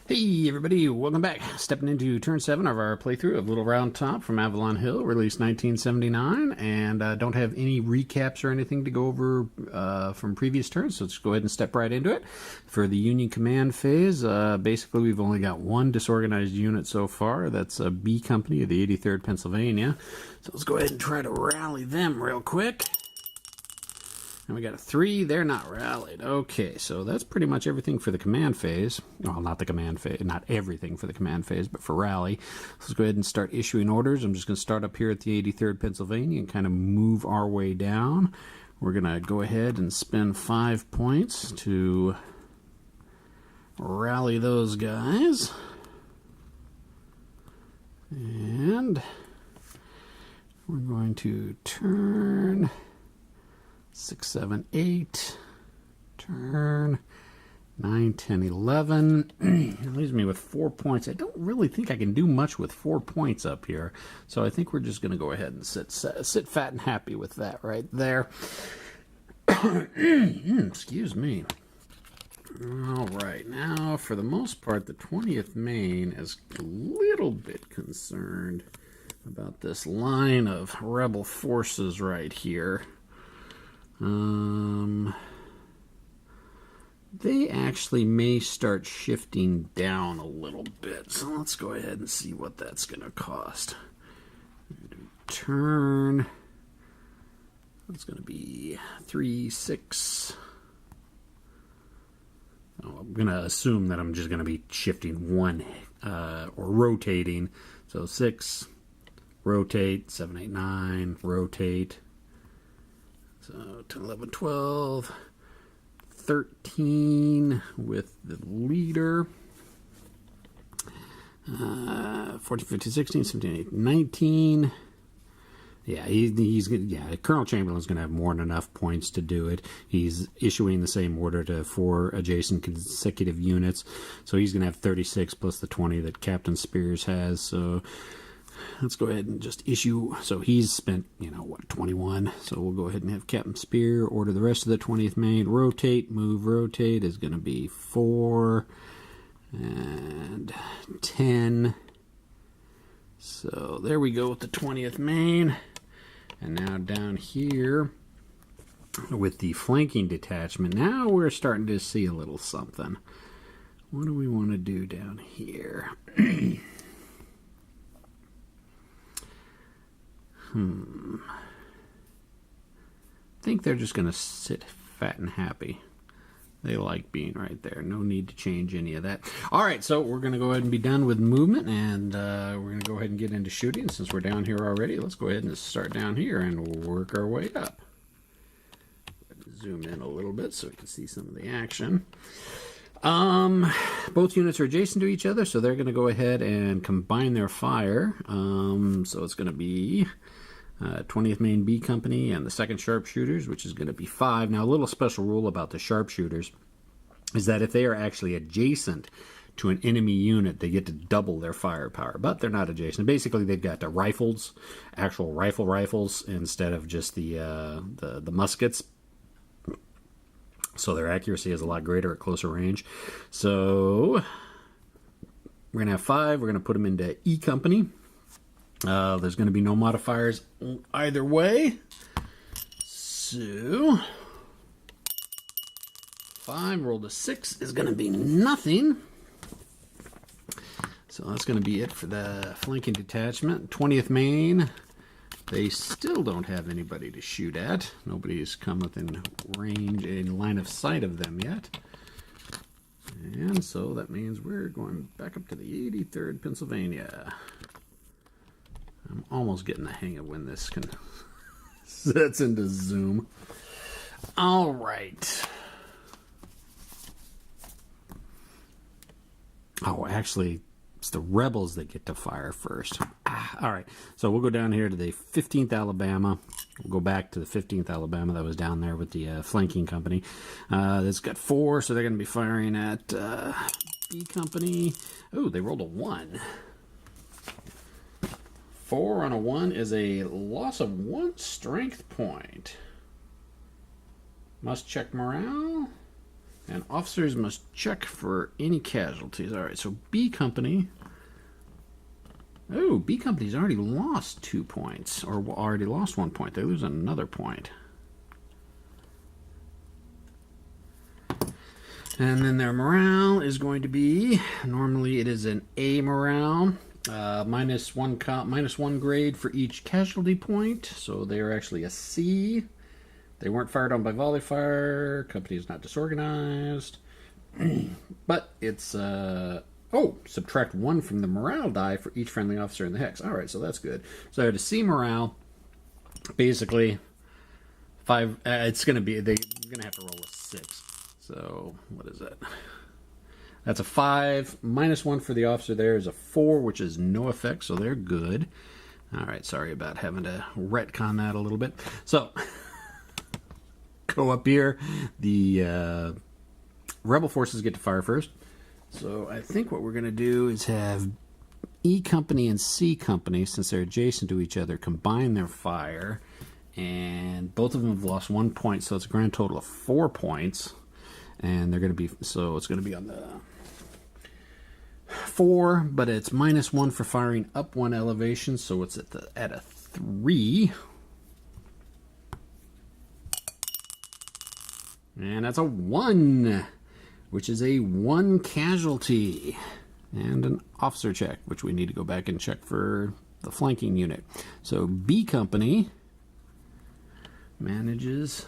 Hey everybody, welcome back. Stepping into turn 7 of our playthrough of Little Round Top from Avalon Hill, released 1979, and don't have any recaps or anything to go over from previous turns, so let's go ahead and step right into it. For the Union Command phase, basically we've only got one disorganized unit so far. That's a B Company of the 83rd Pennsylvania. So let's go ahead and try to rally them real quick. And we got a 3, they're not rallied. Okay, so that's pretty much everything for the command phase. Well, not the command phase, not everything for the command phase, but for rally. Let's go ahead and start issuing orders. I'm just going to start up here at the 83rd Pennsylvania and kind of move our way down. We're going to go ahead and spend 5 points to rally those guys. And we're going to turn 6, 7, 8, turn 9, 10, 11. It leaves me with 4 points. I don't really think I can do much with 4 points up here, so I think we're just going to go ahead and sit fat and happy with that right there. Excuse me. All right, now for the most part, the 20th Maine is a little bit concerned about this line of rebel forces right here. They actually may start shifting down a little bit, so let's go ahead and see what that's going to cost. Turn, it's going to be 3, 6. Oh, I'm going to assume that I'm just going to be shifting one or rotating. So 6, rotate, 7, 8, 9, rotate. So 10, 11, 12, 13 with the leader, 14, 15, 16, 17, 18, 19. Yeah, Colonel Chamberlain's going to have more than enough points to do it. He's issuing the same order to 4 adjacent consecutive units. So he's going to have 36 plus the 20 that Captain Spears has. So let's go ahead and just issue. So he's spent, 21. So we'll go ahead and have Captain Spear order the rest of the 20th Maine. Rotate, move, rotate is going to be 4 and 10. So there we go with the 20th Maine. And now down here with the flanking detachment, now we're starting to see a little something. What do we want to do down here? I think they're just going to sit fat and happy. They like being right there. No need to change any of that. All right, so we're going to go ahead and be done with movement, and we're going to go ahead and get into shooting. Since we're down here already, let's go ahead and start down here and work our way up. Zoom in a little bit so we can see some of the action. Both units are adjacent to each other, so they're going to go ahead and combine their fire. So it's going to be 20th Maine B Company and the 2nd Sharpshooters, which is going to be 5. Now, a little special rule about the Sharpshooters is that if they are actually adjacent to an enemy unit, they get to double their firepower, but they're not adjacent. Basically, they've got the rifles, actual rifles, instead of just the muskets. So their accuracy is a lot greater at closer range. So we're going to have 5. We're going to put them into E Company. There's going to be no modifiers either way. So 5 rolled a 6 is going to be nothing. So that's going to be it for the flanking detachment. 20th Maine. They still don't have anybody to shoot at. Nobody's come within range and line of sight of them yet. And so that means we're going back up to the 83rd Pennsylvania. I'm almost getting the hang of when this can sets into zoom. All right. Oh, actually, it's the rebels that get to fire first. All right, so we'll go down here to the 15th Alabama. We'll go back to the 15th Alabama that was down there with the flanking company. That's got 4, so they're going to be firing at B Company. Oh, they rolled a 1. 4 on a 1 is a loss of 1 strength point. Must check morale. And officers must check for any casualties. All right, so B Company. Oh, B Company's already lost 2 points, or already lost 1 point. They lose another point. And then their morale is going to be, normally it is an A morale, minus one grade for each casualty point. So they are actually a C. They weren't fired on by volley fire. Company is not disorganized. But it's, subtract 1 from the morale die for each friendly officer in the hex. All right, so that's good. So I had a C morale. Basically, 5, it's going to be, they're going to have to roll a 6. So, what is that? That's a 5. Minus 1 for the officer there is a 4, which is no effect, so they're good. All right, sorry about having to retcon that a little bit. So, go up here. The rebel forces get to fire first. So, I think what we're going to do is have E Company and C Company, since they're adjacent to each other, combine their fire. And both of them have lost 1 point, so it's a grand total of 4 points. And they're going to be, so it's going to be on the 4, but it's minus 1 for firing up 1 elevation, so it's at a 3. And that's a 1, which is a 1 casualty. And an officer check, which we need to go back and check for the flanking unit. So B Company manages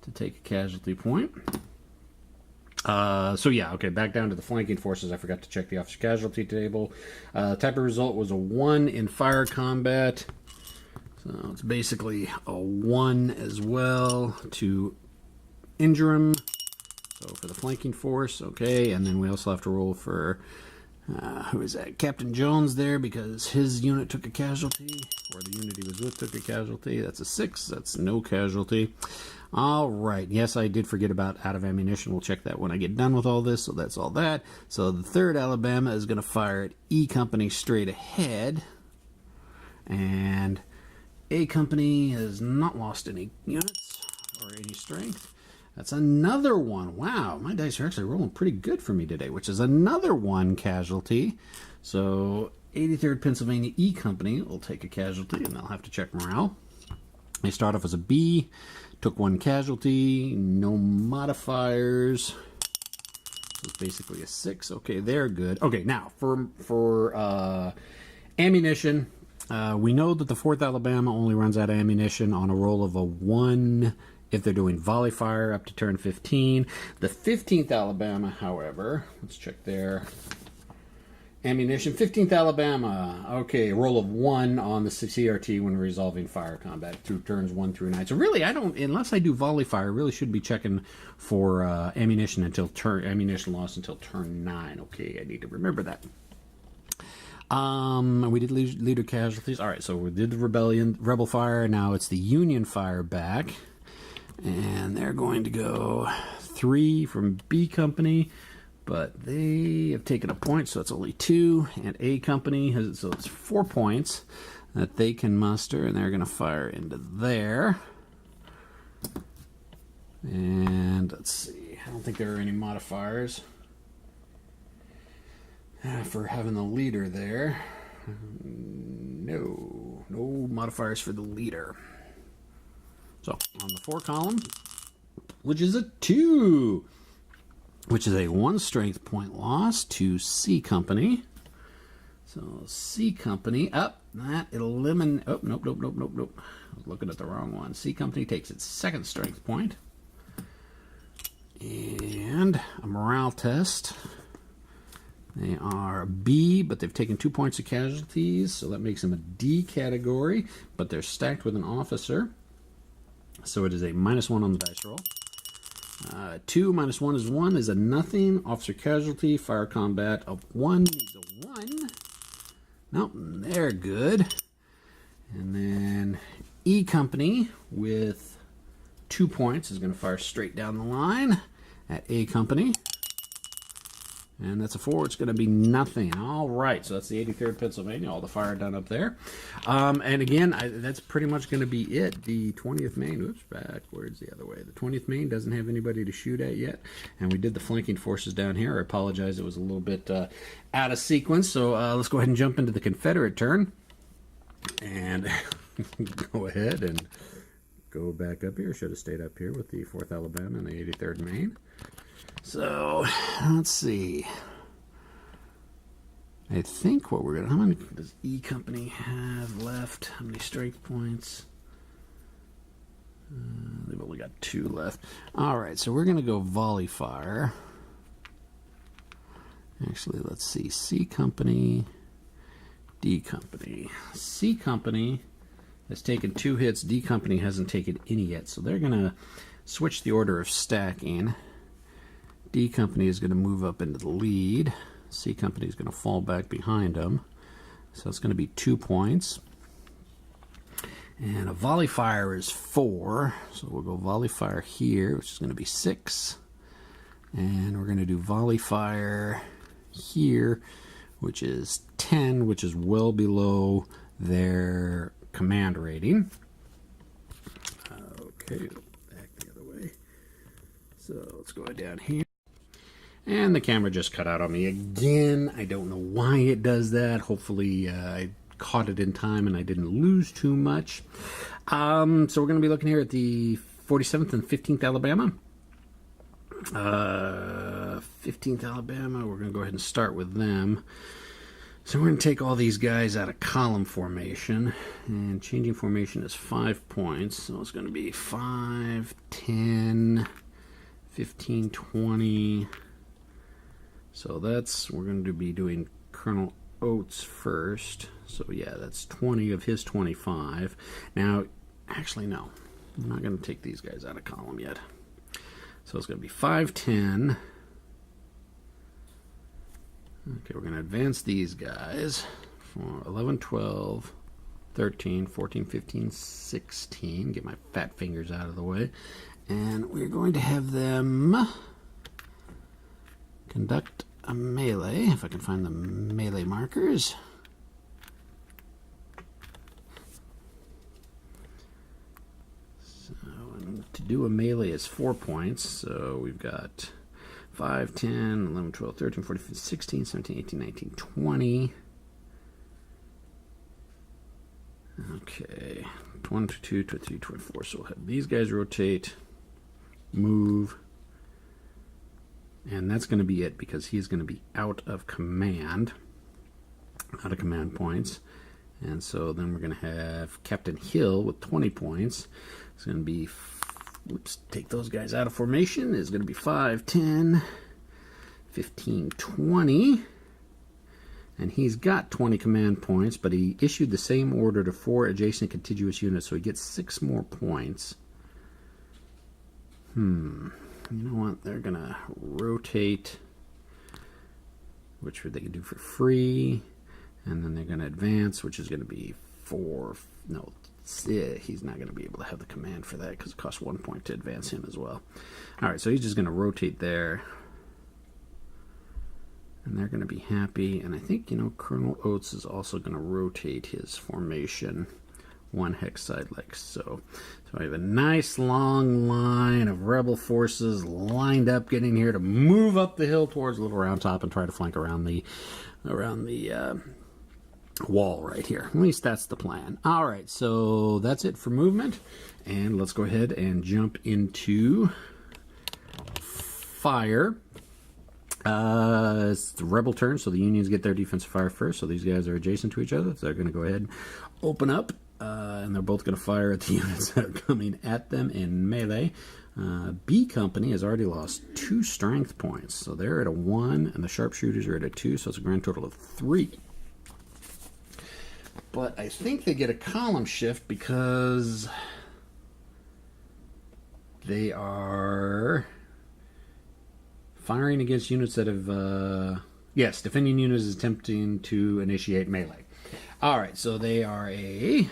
to take a casualty point. Back down to the flanking forces. I forgot to check the officer casualty table. Type of result was a 1 in fire combat. So it's basically a 1 as well to injure him. So for the flanking force, okay. And then we also have to roll for, who is that? Captain Jones there, because his unit took a casualty, or the unit he was with took a casualty. That's a 6. That's no casualty. All right. Yes, I did forget about out of ammunition. We'll check that when I get done with all this. So that's all that. So the 3rd Alabama is going to fire at E Company straight ahead. And A Company has not lost any units or any strength. That's another 1. Wow, my dice are actually rolling pretty good for me today, which is another 1 casualty. So 83rd Pennsylvania E Company will take a casualty, and they'll have to check morale. They start off as a B, took 1 casualty, no modifiers. So it's basically a 6. Okay, they're good. Okay, now for ammunition, we know that the 4th Alabama only runs out of ammunition on a roll of a 1 if they're doing volley fire up to turn 15. The 15th Alabama, however, let's check their ammunition. 15th Alabama, okay, a roll of 1 on the CRT when resolving fire combat through turns 1 through 9. So really, I don't, unless I do volley fire, I really should be checking for ammunition loss until turn 9. Okay, I need to remember that. We did leader casualties. All right, so we did the rebel fire. Now it's the Union fire back. And they're going to go 3 from B Company, but they have taken a point, so it's only 2. And A Company has, so it's 4 points that they can muster, and they're going to fire into there. And let's see, I don't think there are any modifiers for having the leader there. No modifiers for the leader. So, on the 4 column, which is a 2, which is a 1 strength point loss to C Company. So, C Company, nope. I was looking at the wrong one. C Company takes its 2nd strength point. And a morale test. They are B, but they've taken 2 points of casualties, so that makes them a D category, but they're stacked with an officer. So it is a -1 on the dice roll. 2 minus 1 is 1 is a nothing. Officer casualty, fire combat of 1 needs a 1. Nope, they're good. And then E Company with 2 points is going to fire straight down the line at A Company. And that's a 4. It's going to be nothing. All right, so that's the 83rd Pennsylvania. All the fire done up there. And again, that's pretty much going to be it. The 20th Maine, oops, backwards the other way. The 20th Maine doesn't have anybody to shoot at yet. And we did the flanking forces down here. I apologize, it was a little bit out of sequence. So let's go ahead and jump into the Confederate turn. And go ahead and go back up here. Should have stayed up here with the 4th Alabama and the 83rd Maine. So, let's see. I think what we're going to... How many does E Company have left? How many strike points? They've only got 2 left. Alright, so we're going to go volley fire. Actually, let's see. C Company, D Company. C Company has taken 2 hits. D Company hasn't taken any yet. So they're going to switch the order of stacking. D Company is going to move up into the lead. C Company is going to fall back behind them. So it's going to be 2 points. And a volley fire is 4. So we'll go volley fire here, which is going to be 6. And we're going to do volley fire here, which is 10, which is well below their command rating. Okay, back the other way. So let's go down here. And the camera just cut out on me again. I don't know why it does that. Hopefully I caught it in time and I didn't lose too much. So we're going to be looking here at the 47th and 15th Alabama. 15th Alabama, we're going to go ahead and start with them. So we're going to take all these guys out of column formation. And changing formation is 5 points. So it's going to be 5, 10, 15, 20... So we're going to be doing Colonel Oates first. So yeah, that's 20 of his 25. Now, actually no, I'm not going to take these guys out of column yet. So it's going to be 5, 10. Okay, we're going to advance these guys for 11, 12, 13, 14, 15, 16. Get my fat fingers out of the way. And we're going to have them conduct a melee, if I can find the melee markers. So, and to do a melee is 4 points, so we've got 5, 10, 11, 12, 13, 14, 15, 16, 17, 18, 19, 20. Okay, 22, 23, 24, so we'll have these guys rotate, move, and that's going to be it because he's going to be out of command points. And so then we're going to have Captain Hill with 20 points. It's going to be, whoops, take those guys out of formation. It's going to be 5, 10, 15, 20. And he's got 20 command points, but he issued the same order to 4 adjacent contiguous units, so he gets 6 more points. You know what? They're going to rotate, which they can do for free. And then they're going to advance, which is going to be 4. No, he's not going to be able to have the command for that because it costs 1 point to advance him as well. All right, so he's just going to rotate there. And they're going to be happy. And I think, Colonel Oates is also going to rotate his formation 1 hex side like so. So I have a nice long line of rebel forces lined up, getting here to move up the hill towards Little Round Top and try to flank around the wall right here. At least that's the plan. All right, so that's it for movement. And let's go ahead and jump into fire. It's the rebel turn, so the Unions get their defensive fire first. So these guys are adjacent to each other, so they're going to go ahead and open up. And they're both going to fire at the units that are coming at them in melee. B Company has already lost 2 strength points. So they're at a 1, and the sharpshooters are at a 2, so it's a grand total of 3. But I think they get a column shift because they are firing against units that have... yes, defending units is attempting to initiate melee. All right, so they are a...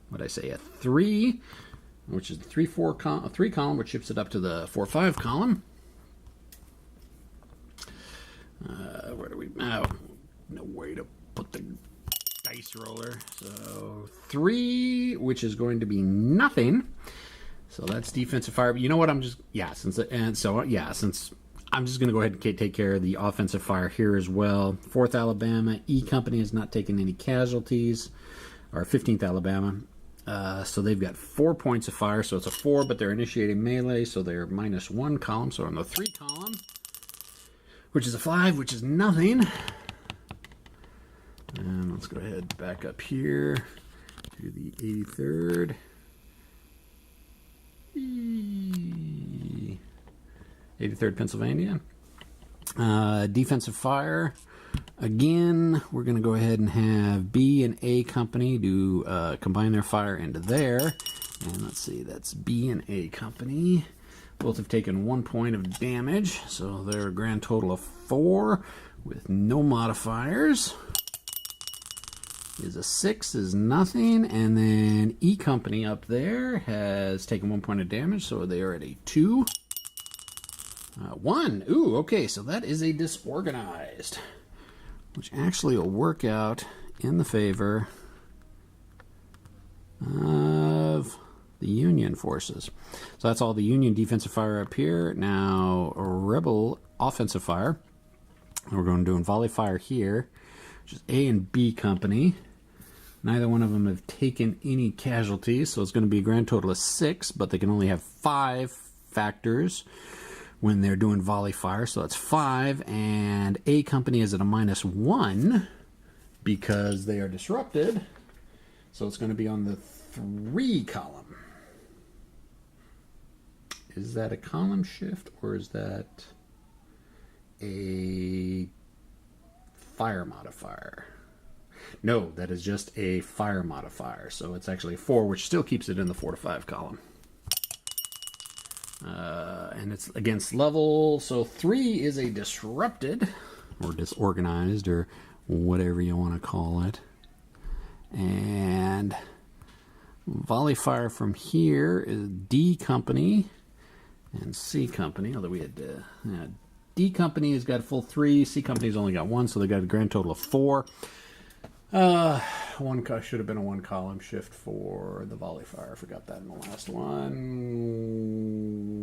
what did I say, a 3, which is the 3 column, which shifts it up to the 4-5 column. Where do we... Oh, no way to put the dice roller. So 3, which is going to be nothing. So that's defensive fire. But you know what? I'm just... Yeah, since I'm just going to go ahead and take care of the offensive fire here as well. 4th Alabama. E Company has not taken any casualties. Or 15th Alabama. So they've got 4 points of fire. So it's a 4, but they're initiating melee. So they're -1 column. So on the 3 column, which is a 5, which is nothing. And let's go ahead back up here to the 83rd. 83rd Pennsylvania. Defensive fire. Again, we're going to go ahead and have B and A Company do combine their fire into there. And let's see, that's B and A Company. Both have taken 1 point of damage, so they're a grand total of 4 with no modifiers. Is a 6 is nothing, and then E Company up there has taken 1 point of damage, so they are at a 2. 1. Ooh, okay, so that is a disorganized, which actually will work out in the favor of the Union forces. So that's all the Union defensive fire up here. Now, Rebel offensive fire. We're going to do volley fire here, which is A and B Company. Neither one of them have taken any casualties, so it's going to be a grand total of 6, but they can only have 5 factors when they're doing volley fire, so that's 5, and A Company is at a -1 because they are disrupted, so it's going to be on the 3 column. Is that a column shift, or is that a fire modifier? No, that is just a fire modifier, so it's actually 4, which still keeps it in the 4 to 5 column. And it's against level, so 3 is a disrupted, or disorganized, or whatever you want to call it. And volley fire from here is D Company and C Company, although we had D Company has got a full 3, C Company's only got 1, so they got a grand total of 4. One should have been a 1 column shift for the volley fire. I forgot that in the last one.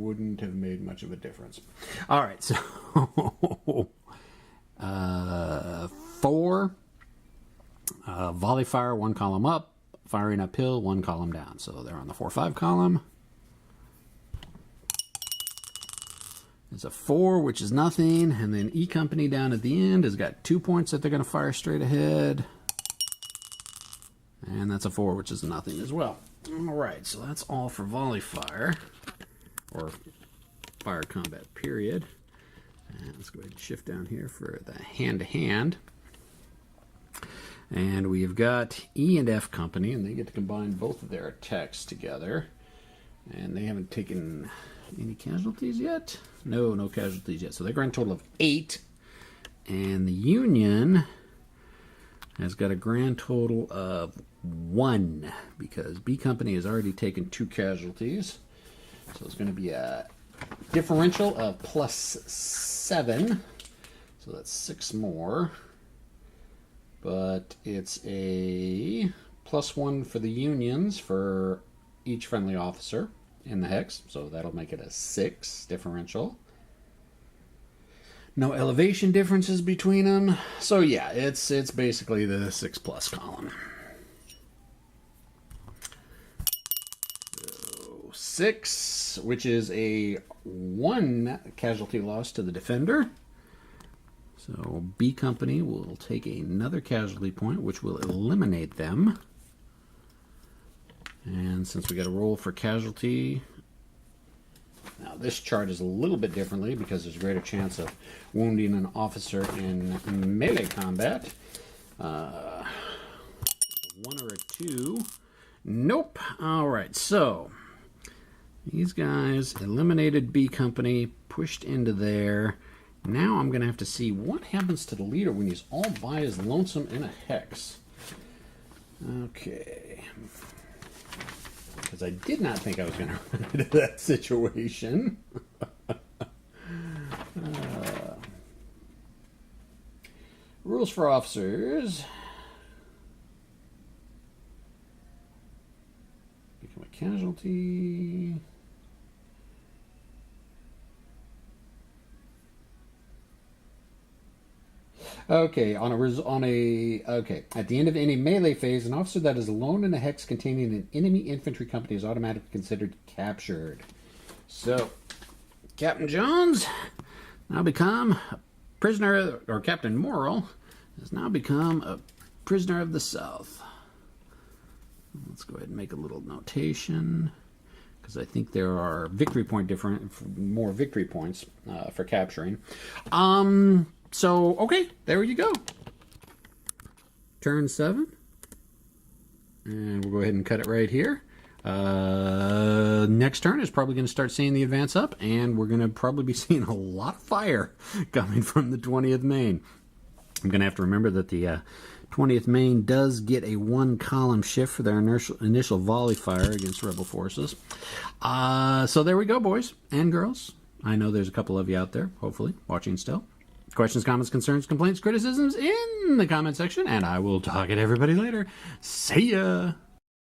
Wouldn't have made much of a difference. All right, so 4 volley fire, 1 column up, firing uphill, 1 column down. So they're on the 4-5 column. It's a 4, which is nothing, and then E Company down at the end has got 2 points that they're going to fire straight ahead. And that's a 4, which is nothing as well. All right, so that's all for volley fire, or fire combat, period. And let's go ahead and shift down here for the hand-to-hand. And we've got E and F Company, and they get to combine both of their attacks together. And they haven't taken any casualties yet? No casualties yet. So they're a grand total of 8. And the Union has got a grand total of 1 because B Company has already taken 2 casualties. So it's going to be a differential of +7. So that's 6 more. But it's a +1 for the Unions for each friendly officer in the hex. So that'll make it a 6 differential. No elevation differences between them. So yeah, it's basically the 6+ column. So 6, which is a 1 casualty loss to the defender. So B Company will take another casualty point, which will eliminate them. And since we got a roll for casualty, now this chart is a little bit differently because there's a greater chance of wounding an officer in melee combat. 1 or a 2. Nope. All right, so these guys eliminated B Company, pushed into there. Now I'm going to have to see what happens to the leader when he's all by his lonesome in a hex. Okay. Because I did not think I was going to run into that situation. rules for officers. Become a casualty. Okay, okay. At the end of any melee phase, an officer that is alone in a hex containing an enemy infantry company is automatically considered captured. So, Captain Jones now become a prisoner, or Captain Morrill has now become a prisoner of the South. Let's go ahead and make a little notation, because I think there are more victory points for capturing. So, okay, there you go. Turn 7. And we'll go ahead and cut it right here. Next turn is probably going to start seeing the advance up, and we're going to probably be seeing a lot of fire coming from the 20th Maine. I'm going to have to remember that the 20th Maine does get a 1-column shift for their initial volley fire against rebel forces. So there we go, boys and girls. I know there's a couple of you out there, hopefully, watching still. Questions, comments, concerns, complaints, criticisms in the comment section, and I will talk at everybody later. See ya!